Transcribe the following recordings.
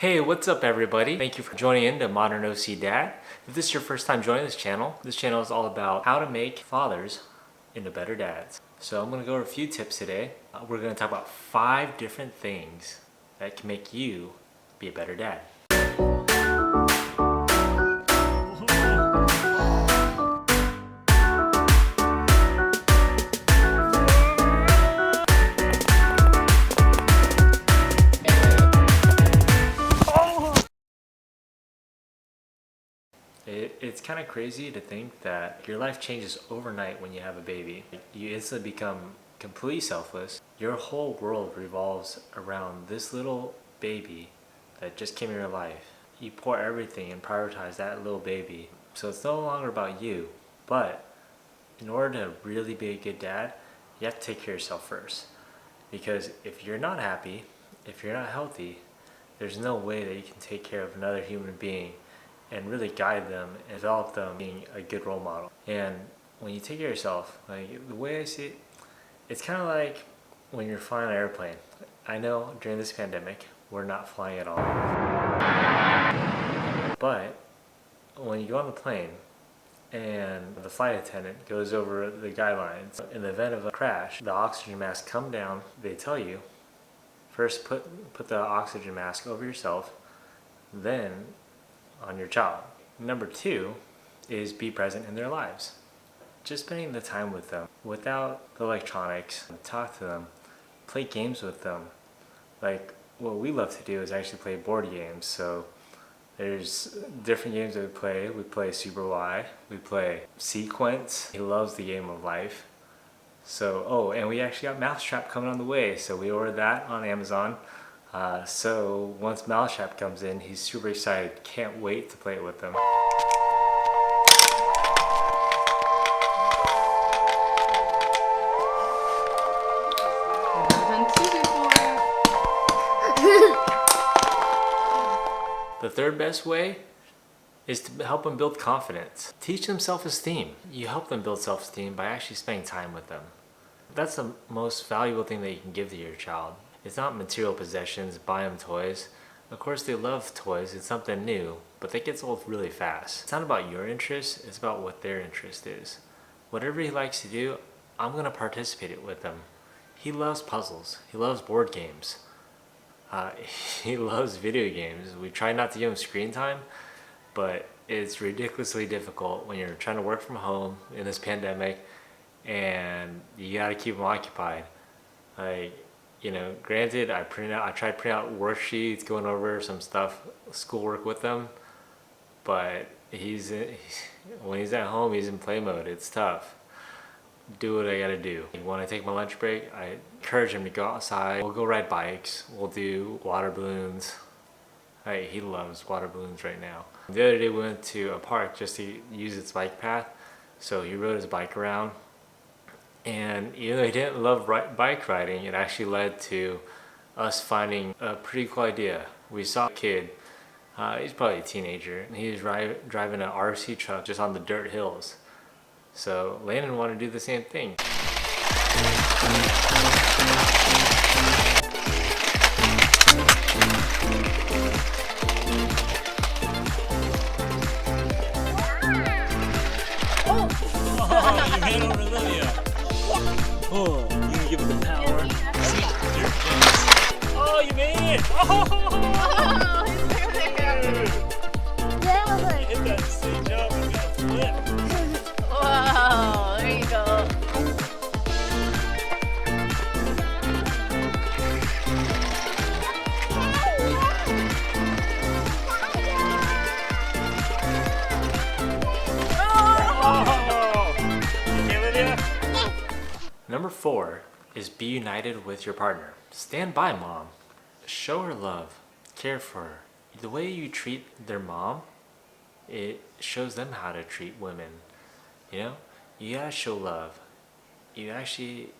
Hey, what's up everybody? Thank you for joining in to Modern OC Dad. If this is your first time joining this channel is all about how to make fathers into better dads. So I'm going to go over a few tips today. We're going to talk about 5 different things that can make you be a better dad. It's kind of crazy to think that your life changes overnight when you have a baby. You instantly become completely selfless. Your whole world revolves around this little baby that just came in your life. You pour everything and prioritize that little baby. So it's no longer about you. But in order to really be a good dad, you have to take care of yourself first. Because if you're not happy, if you're not healthy, there's no way that you can take care of another human being and really guide them and develop them being a good role model. And when you take care of yourself, like the way I see it, it's kind of like when you're flying an airplane. I know during this pandemic, we're not flying at all. But when you go on the plane and the flight attendant goes over the guidelines, in the event of a crash, the oxygen mask come down, they tell you, first put the oxygen mask over yourself, then on your child. Number 2 is be present in their lives. Just spending the time with them without the electronics, talk to them, play games with them. Like what we love to do is actually play board games. So there's different games that we play. We play Super Y, we play Sequence. He loves the game of life. So, and we actually got Mousetrap coming on the way. So we ordered that on Amazon. So once Mousetrap comes in, he's super excited. Can't wait to play it with them. The third best way is to help them build confidence. Teach them self-esteem. You help them build self-esteem by actually spending time with them. That's the most valuable thing that you can give to your child. It's not material possessions, buy them toys. Of course they love toys, it's something new, but that gets old really fast. It's not about your interest, it's about what their interest is. Whatever he likes to do, I'm gonna participate it with him. He loves puzzles, he loves board games. He loves video games. We try not to give him screen time, but it's ridiculously difficult when you're trying to work from home in this pandemic and you gotta keep him occupied. Like, you know, granted, I tried to print out worksheets, going over some stuff, schoolwork with them, but when he's at home, he's in play mode. It's tough. Do what I gotta do. When I take my lunch break, I encourage him to go outside. We'll go ride bikes. We'll do water balloons. He loves water balloons right now. The other day we went to a park just to use its bike path, so he rode his bike around. And even though he didn't love bike riding, it actually led to us finding a pretty cool idea. We saw a kid, he's probably a teenager, and he was driving an RC truck just on the dirt hills. So Landon wanted to do the same thing. Oh, you ran over Lydia. Oh, you can give it the power. Oh, you made it! Oh, you hit that same jump and got a flip. Wow, there you go. Number 4 is be united with your partner. Stand by mom. Show her love. Care for her. The way you treat their mom, it shows them how to treat women. You know, you gotta show love. You actually,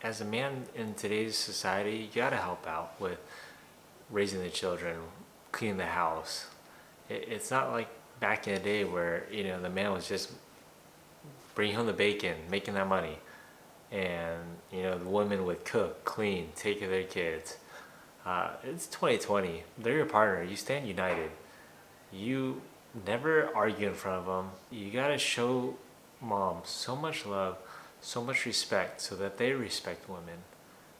as a man in today's society, you gotta help out with raising the children, cleaning the house. It's not like back in the day where, you know, the man was just bringing home the bacon, making that money. And, you know, the women would cook, clean, take care of their kids. It's 2020. They're your partner. You stand united. You never argue in front of them. You gotta show mom so much love, so much respect so that they respect women.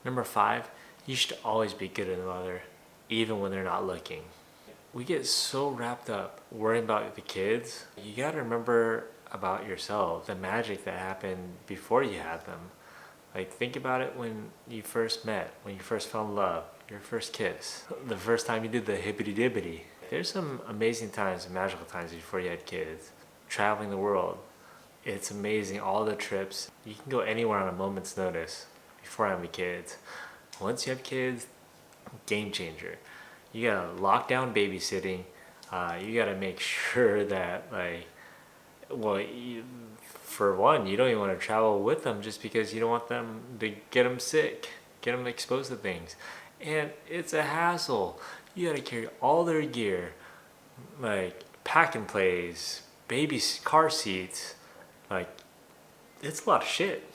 Number 5, you should always be good to the mother, even when they're not looking. We get so wrapped up worrying about the kids. You gotta remember about yourself, the magic that happened before you had them. Like, think about it when you first met, when you first fell in love, your first kiss, the first time you did the hippity dippity. There's some amazing times and magical times before you had kids. Traveling the world, it's amazing, all the trips. You can go anywhere on a moment's notice before having kids. Once you have kids, game changer. You gotta lock down babysitting. You gotta make sure that, like, well, for one, you don't even want to travel with them just because you don't want them to get them sick, get them exposed to things. And it's a hassle. You gotta carry all their gear, like pack and plays, baby car seats. Like, it's a lot of shit.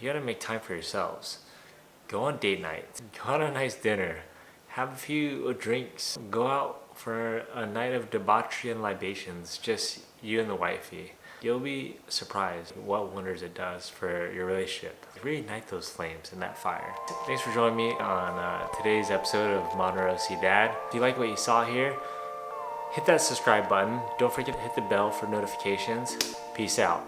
You gotta make time for yourselves. Go on date nights, go on a nice dinner, have a few drinks, go out for a night of debauchery and libations, just you and the wifey. You'll be surprised what wonders it does for your relationship. Reignite those flames and that fire. Thanks for joining me on today's episode of Monroe C Dad. If you like what you saw here, hit that subscribe button. Don't forget to hit the bell for notifications. Peace out.